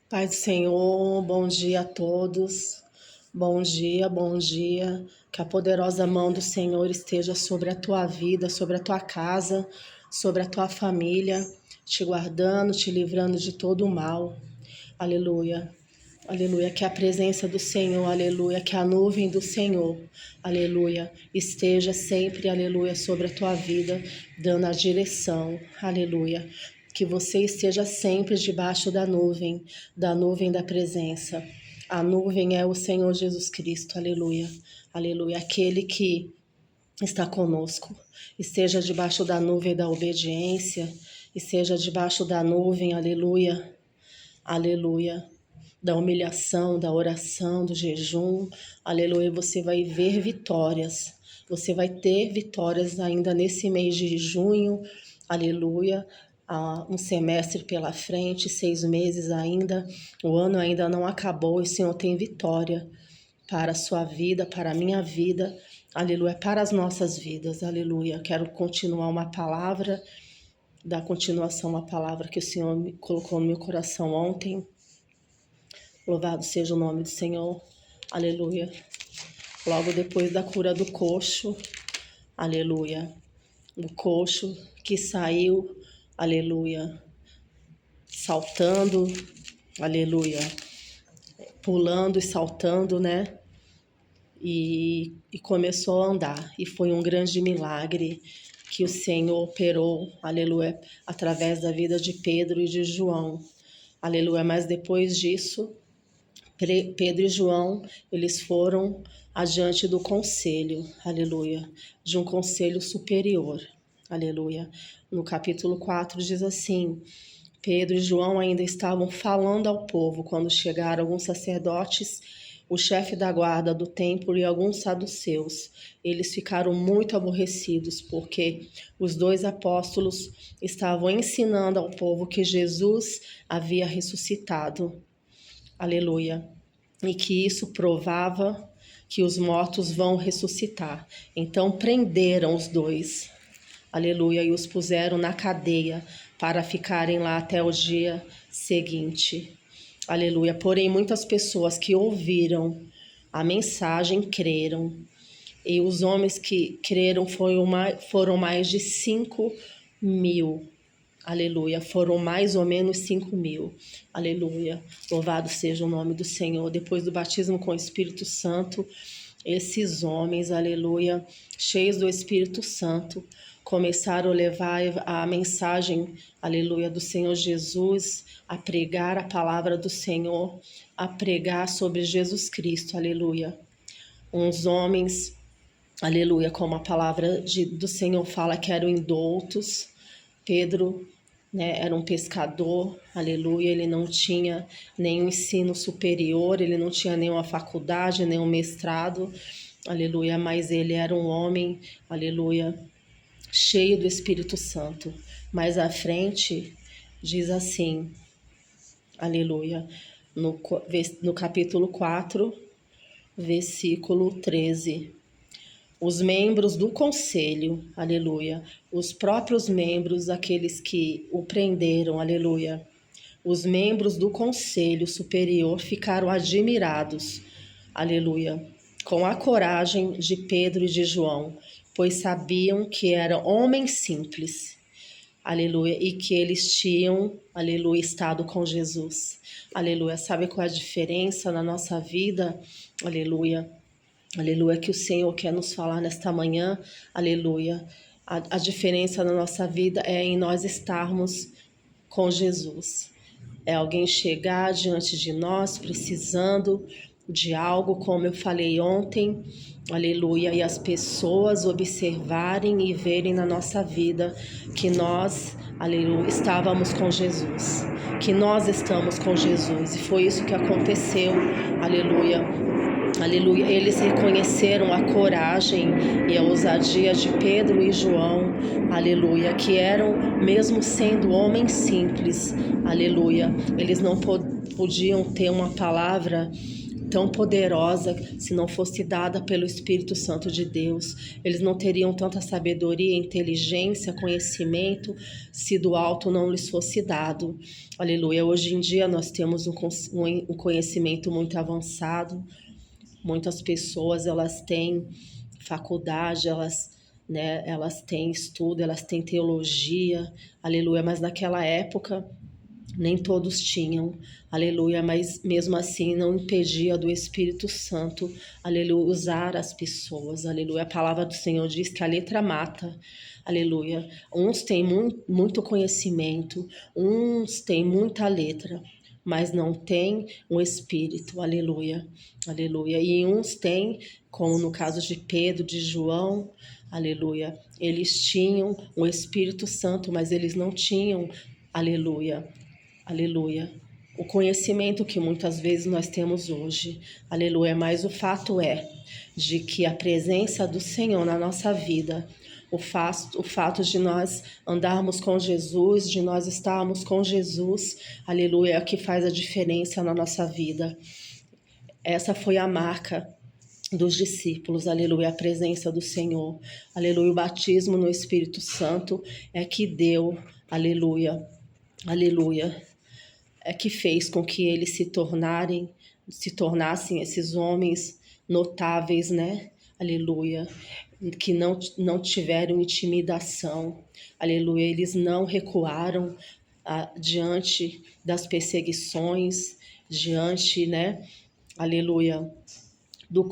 Pai do Senhor, bom dia a todos. Bom dia, bom dia. Que a poderosa mão do Senhor esteja sobre a tua vida, sobre a tua casa, sobre a tua família, te guardando, te livrando de todo o mal. Aleluia. Aleluia, que a presença do Senhor, aleluia, que a nuvem do Senhor, aleluia, esteja sempre, aleluia, sobre a tua vida, dando a direção, aleluia. Que você esteja sempre debaixo da nuvem da presença. A nuvem é o Senhor Jesus Cristo, aleluia, aleluia, aquele que está conosco. Esteja debaixo da nuvem da obediência, esteja debaixo da nuvem, aleluia, aleluia, da humilhação, da oração, do jejum, aleluia, você vai ver vitórias, você vai ter vitórias ainda nesse mês de junho, aleluia, um semestre pela frente, 6 meses ainda, o ano ainda não acabou e o Senhor tem vitória para a sua vida, para a minha vida, aleluia, para as nossas vidas, aleluia. Quero continuar uma palavra, dar continuação a uma palavra que o Senhor me colocou no meu coração ontem. Louvado seja o nome do Senhor, aleluia. Logo depois da cura do coxo, aleluia. O coxo que saiu, aleluia, saltando, aleluia, pulando e saltando, né? E começou a andar. E foi um grande milagre que o Senhor operou, aleluia, através da vida de Pedro e de João, aleluia. Mas depois disso, Pedro e João, eles foram adiante do conselho, aleluia, de um conselho superior, aleluia. No capítulo 4 diz assim: Pedro e João ainda estavam falando ao povo quando chegaram alguns sacerdotes, o chefe da guarda do templo e alguns saduceus. Eles ficaram muito aborrecidos porque os 2 apóstolos estavam ensinando ao povo que Jesus havia ressuscitado. Aleluia. E que isso provava que os mortos vão ressuscitar. Então prenderam os 2, aleluia, e os puseram na cadeia para ficarem lá até o dia seguinte, aleluia. Porém, muitas pessoas que ouviram a mensagem creram. E os homens que creram foram mais de 5.000. Aleluia, foram mais ou menos 5.000, aleluia, louvado seja o nome do Senhor. Depois do batismo com o Espírito Santo, esses homens, aleluia, cheios do Espírito Santo, começaram a levar a mensagem, aleluia, do Senhor Jesus, a pregar a palavra do Senhor, a pregar sobre Jesus Cristo, aleluia. Uns homens, aleluia, como a palavra do Senhor fala, que eram indoutos. Pedro, né, era um pescador, aleluia, ele não tinha nenhum ensino superior, ele não tinha nenhuma faculdade, nenhum mestrado, aleluia, mas ele era um homem, aleluia, cheio do Espírito Santo. Mais à frente, diz assim, aleluia, no capítulo 4, versículo 13. Os membros do conselho, aleluia, os próprios membros, aqueles que o prenderam, aleluia, os membros do conselho superior ficaram admirados, aleluia, com a coragem de Pedro e de João, pois sabiam que eram homens simples, aleluia, e que eles tinham, aleluia, estado com Jesus, aleluia. Sabe qual é a diferença na nossa vida, aleluia? Aleluia, que o Senhor quer nos falar nesta manhã, aleluia. A diferença na nossa vida é em nós estarmos com Jesus. É alguém chegar diante de nós precisando de algo, como eu falei ontem, aleluia, e as pessoas observarem e verem na nossa vida que nós, aleluia, estávamos com Jesus, que nós estamos com Jesus, e foi isso que aconteceu, aleluia. Aleluia, eles reconheceram a coragem e a ousadia de Pedro e João, aleluia, que eram, mesmo sendo homens simples, aleluia, eles não podiam ter uma palavra tão poderosa se não fosse dada pelo Espírito Santo de Deus. Eles não teriam tanta sabedoria, inteligência, conhecimento se do alto não lhes fosse dado. Aleluia. Hoje em dia nós temos um conhecimento muito avançado. Muitas pessoas, elas têm faculdade, elas têm estudo, elas têm teologia, aleluia, mas naquela época nem todos tinham, aleluia, mas mesmo assim não impedia do Espírito Santo, aleluia, usar as pessoas, aleluia. A palavra do Senhor diz que a letra mata, aleluia. Uns têm muito conhecimento, uns têm muita letra, mas não tem um espírito, aleluia, aleluia. E uns têm, como no caso de Pedro, de João, aleluia, eles tinham o Espírito Santo, mas eles não tinham, aleluia, aleluia, o conhecimento que muitas vezes nós temos hoje, aleluia. Mas o fato é de que a presença do Senhor na nossa vida, o fato de nós andarmos com Jesus, de nós estarmos com Jesus, aleluia, é o que faz a diferença na nossa vida. Essa foi a marca dos discípulos, aleluia, a presença do Senhor, aleluia. O batismo no Espírito Santo é que deu, aleluia, aleluia, é que fez com que eles se tornassem esses homens notáveis, né? Aleluia, que não tiveram intimidação, aleluia, eles não recuaram diante das perseguições, diante, né? Aleluia,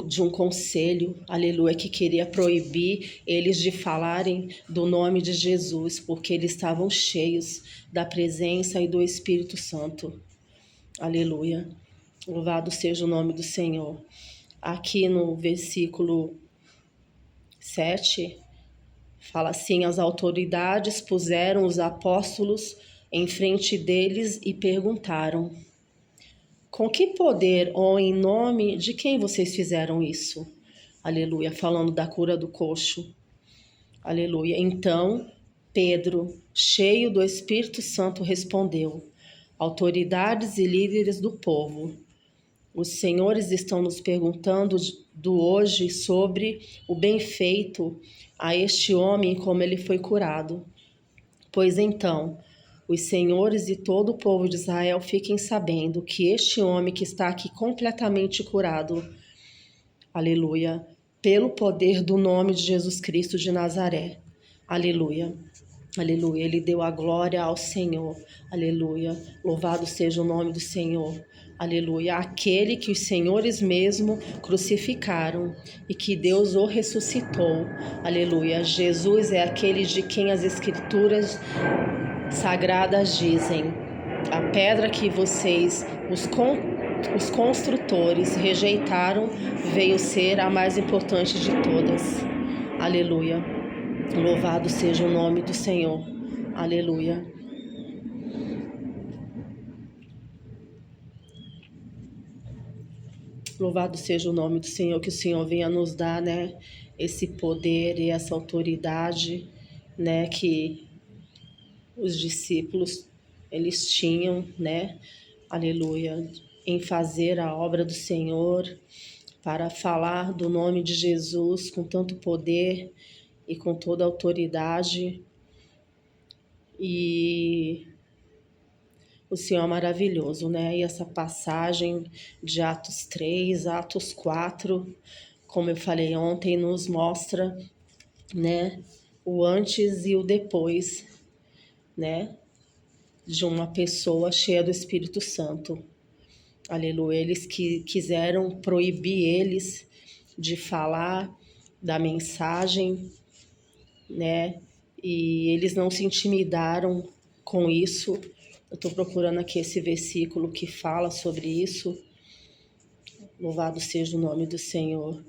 de um conselho, aleluia, que queria proibir eles de falarem do nome de Jesus, porque eles estavam cheios da presença e do Espírito Santo, aleluia. Louvado seja o nome do Senhor. Aqui no versículo 7, fala assim: as autoridades puseram os apóstolos em frente deles e perguntaram: com que poder ou em nome de quem vocês fizeram isso? Aleluia, falando da cura do coxo. Aleluia. Então, Pedro, cheio do Espírito Santo, respondeu: autoridades e líderes do povo, os senhores estão nos perguntando do hoje sobre o bem feito a este homem, como ele foi curado. Pois então, os senhores e todo o povo de Israel fiquem sabendo que este homem que está aqui completamente curado, aleluia, pelo poder do nome de Jesus Cristo de Nazaré, aleluia, aleluia, ele deu a glória ao Senhor, aleluia, louvado seja o nome do Senhor, aleluia, aquele que os senhores mesmo crucificaram e que Deus o ressuscitou, aleluia. Jesus é aquele de quem as escrituras sagradas dizem: a pedra que vocês, os construtores, rejeitaram, veio ser a mais importante de todas. Aleluia. Louvado seja o nome do Senhor. Aleluia. Louvado seja o nome do Senhor, que o Senhor venha nos dar, né, esse poder e essa autoridade, né, que os discípulos, eles tinham, né, aleluia, em fazer a obra do Senhor, para falar do nome de Jesus com tanto poder e com toda autoridade. E o Senhor é maravilhoso, né? E essa passagem de Atos 3, Atos 4, como eu falei ontem, nos mostra, né, o antes e o depois, né, de uma pessoa cheia do Espírito Santo. Aleluia. Eles que quiseram proibir eles de falar da mensagem, né? E eles não se intimidaram com isso. Eu estou procurando aqui esse versículo que fala sobre isso. Louvado seja o nome do Senhor.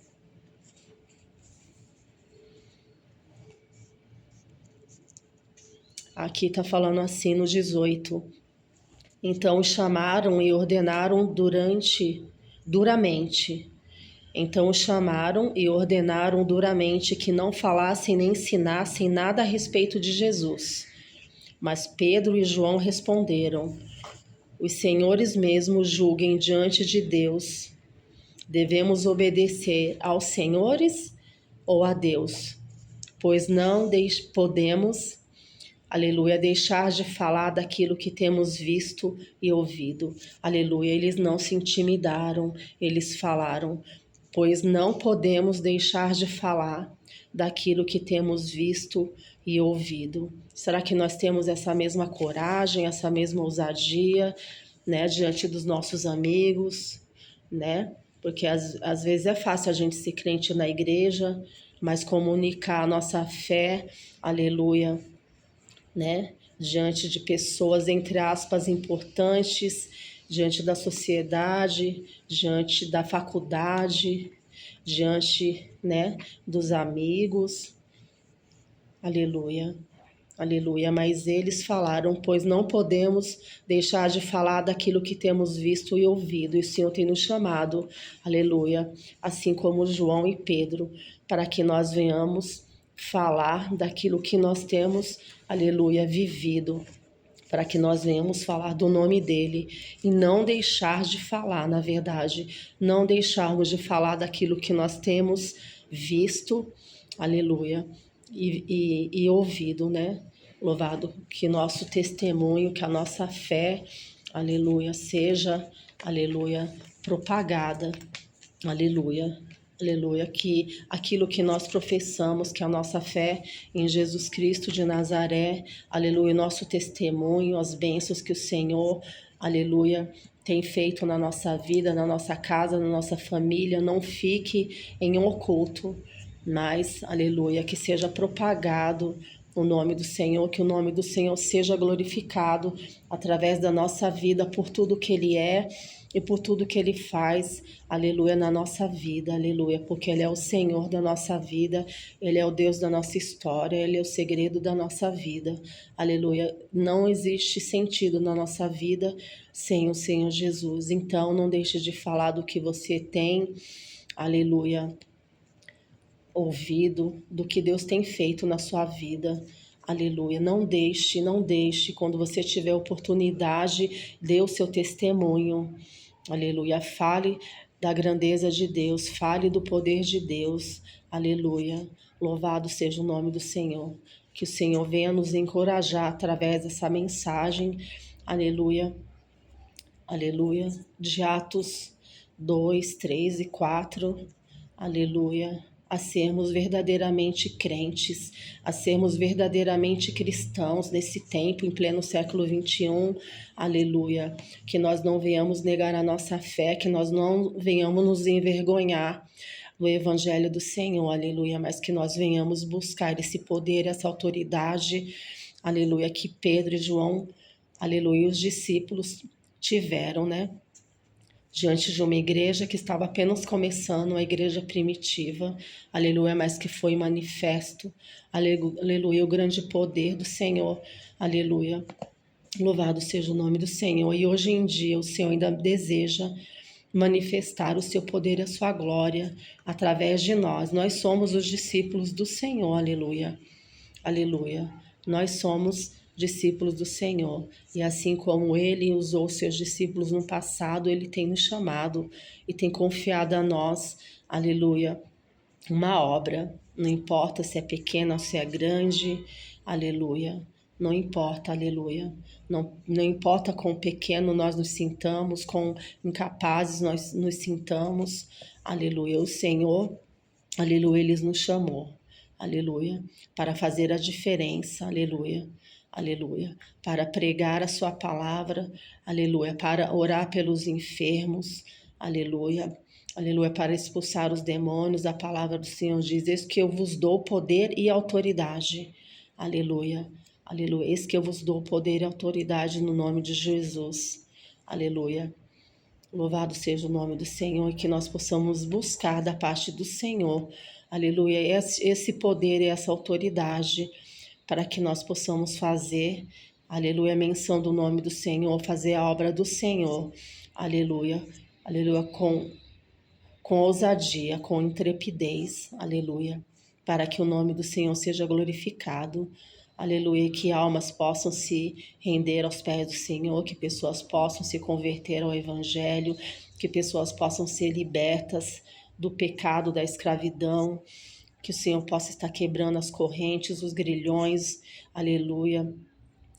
Aqui está falando assim no 18. Então os chamaram e ordenaram duramente. Então os chamaram e ordenaram duramente que não falassem nem ensinassem nada a respeito de Jesus. Mas Pedro e João responderam: os senhores mesmos julguem diante de Deus Devemos obedecer aos senhores ou a Deus? Pois não podemos, aleluia, deixar de falar daquilo que temos visto e ouvido. Aleluia, eles não se intimidaram, eles falaram, pois não podemos deixar de falar daquilo que temos visto e ouvido. Será que nós temos essa mesma coragem, essa mesma ousadia, né, diante dos nossos amigos, né? Porque às vezes é fácil a gente ser crente na igreja, mas comunicar a nossa fé, aleluia, né? Diante de pessoas, entre aspas, importantes, diante da sociedade, diante da faculdade, diante, né, dos amigos. Aleluia. Aleluia, mas eles falaram, pois não podemos deixar de falar daquilo que temos visto e ouvido, e o Senhor tem nos chamado, aleluia, assim como João e Pedro, para que nós venhamos falar daquilo que nós temos, aleluia, vivido, para que nós venhamos falar do nome dele e não deixar de falar, na verdade, não deixarmos de falar daquilo que nós temos visto, aleluia, e ouvido, né? Louvado que nosso testemunho, que a nossa fé, aleluia, seja, aleluia, propagada, aleluia, aleluia, que aquilo que nós professamos, que a nossa fé em Jesus Cristo de Nazaré, aleluia, nosso testemunho, as bênçãos que o Senhor, aleluia, tem feito na nossa vida, na nossa casa, na nossa família, não fique em um oculto, mas, aleluia, que seja propagado o nome do Senhor, que o nome do Senhor seja glorificado através da nossa vida por tudo que Ele é e por tudo que Ele faz, aleluia, na nossa vida, aleluia, porque Ele é o Senhor da nossa vida, Ele é o Deus da nossa história, Ele é o segredo da nossa vida, aleluia. Não existe sentido na nossa vida sem o Senhor Jesus, então não deixe de falar do que você tem, aleluia, ouvido, do que Deus tem feito na sua vida. Aleluia. Não deixe, quando você tiver oportunidade, dê o seu testemunho. Aleluia. Fale da grandeza de Deus, fale do poder de Deus. Aleluia. Louvado seja o nome do Senhor. Que o Senhor venha nos encorajar através dessa mensagem. Aleluia. Aleluia. De Atos 2, 3 e 4. Aleluia. A sermos verdadeiramente crentes, a sermos verdadeiramente cristãos nesse tempo, em pleno século XXI, aleluia, que nós não venhamos negar a nossa fé, que nós não venhamos nos envergonhar do Evangelho do Senhor, aleluia, mas que nós venhamos buscar esse poder, essa autoridade, aleluia, que Pedro e João, aleluia, os discípulos tiveram, né? Diante de uma igreja que estava apenas começando, uma igreja primitiva, aleluia, mas que foi manifesto, aleluia, o grande poder do Senhor, aleluia, louvado seja o nome do Senhor, e hoje em dia o Senhor ainda deseja manifestar o seu poder e a sua glória através de nós somos os discípulos do Senhor, aleluia, aleluia, nós somos discípulos do Senhor. E assim como Ele usou seus discípulos no passado, Ele tem nos chamado e tem confiado a nós, aleluia, uma obra. Não importa se é pequena ou se é grande, aleluia. Não importa, aleluia. Não importa quão pequeno nós nos sintamos, quão incapazes nós nos sintamos, aleluia. O Senhor, aleluia, Ele nos chamou, aleluia, para fazer a diferença, aleluia. Aleluia, para pregar a sua palavra, aleluia, para orar pelos enfermos, aleluia, aleluia, para expulsar os demônios. A palavra do Senhor diz: eis que eu vos dou poder e autoridade, aleluia, aleluia, eis que eu vos dou poder e autoridade no nome de Jesus, aleluia. Louvado seja o nome do Senhor e que nós possamos buscar da parte do Senhor, aleluia, esse poder e essa autoridade, para que nós possamos fazer, aleluia, menção do nome do Senhor, fazer a obra do Senhor, aleluia, aleluia, com ousadia, com intrepidez, aleluia, para que o nome do Senhor seja glorificado, aleluia, que almas possam se render aos pés do Senhor, que pessoas possam se converter ao Evangelho, que pessoas possam ser libertas do pecado, da escravidão, que o Senhor possa estar quebrando as correntes, os grilhões, aleluia,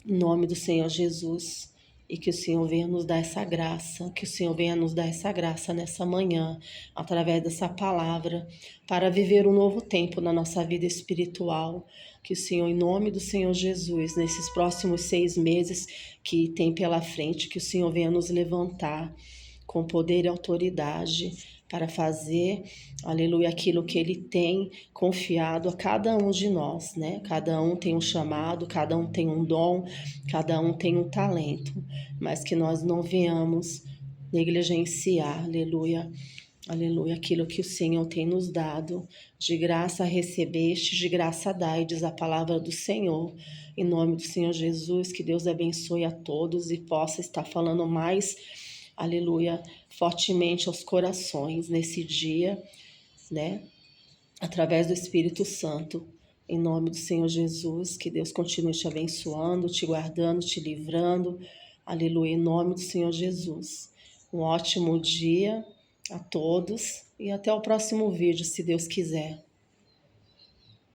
em nome do Senhor Jesus. E que o Senhor venha nos dar essa graça, que o Senhor venha nos dar essa graça nessa manhã, através dessa palavra, para viver um novo tempo na nossa vida espiritual. Que o Senhor, em nome do Senhor Jesus, nesses próximos 6 meses que tem pela frente, que o Senhor venha nos levantar com poder e autoridade para fazer, aleluia, aquilo que Ele tem confiado a cada um de nós, né? Cada um tem um chamado, cada um tem um dom, cada um tem um talento, mas que nós não venhamos negligenciar, aleluia, aleluia, aquilo que o Senhor tem nos dado. De graça recebeste, de graça dai, diz a palavra do Senhor. Em nome do Senhor Jesus, que Deus abençoe a todos e possa estar falando mais, aleluia, fortemente aos corações nesse dia, né? Através do Espírito Santo. Em nome do Senhor Jesus, que Deus continue te abençoando, te guardando, te livrando. Aleluia, em nome do Senhor Jesus. Um ótimo dia a todos e até o próximo vídeo, se Deus quiser.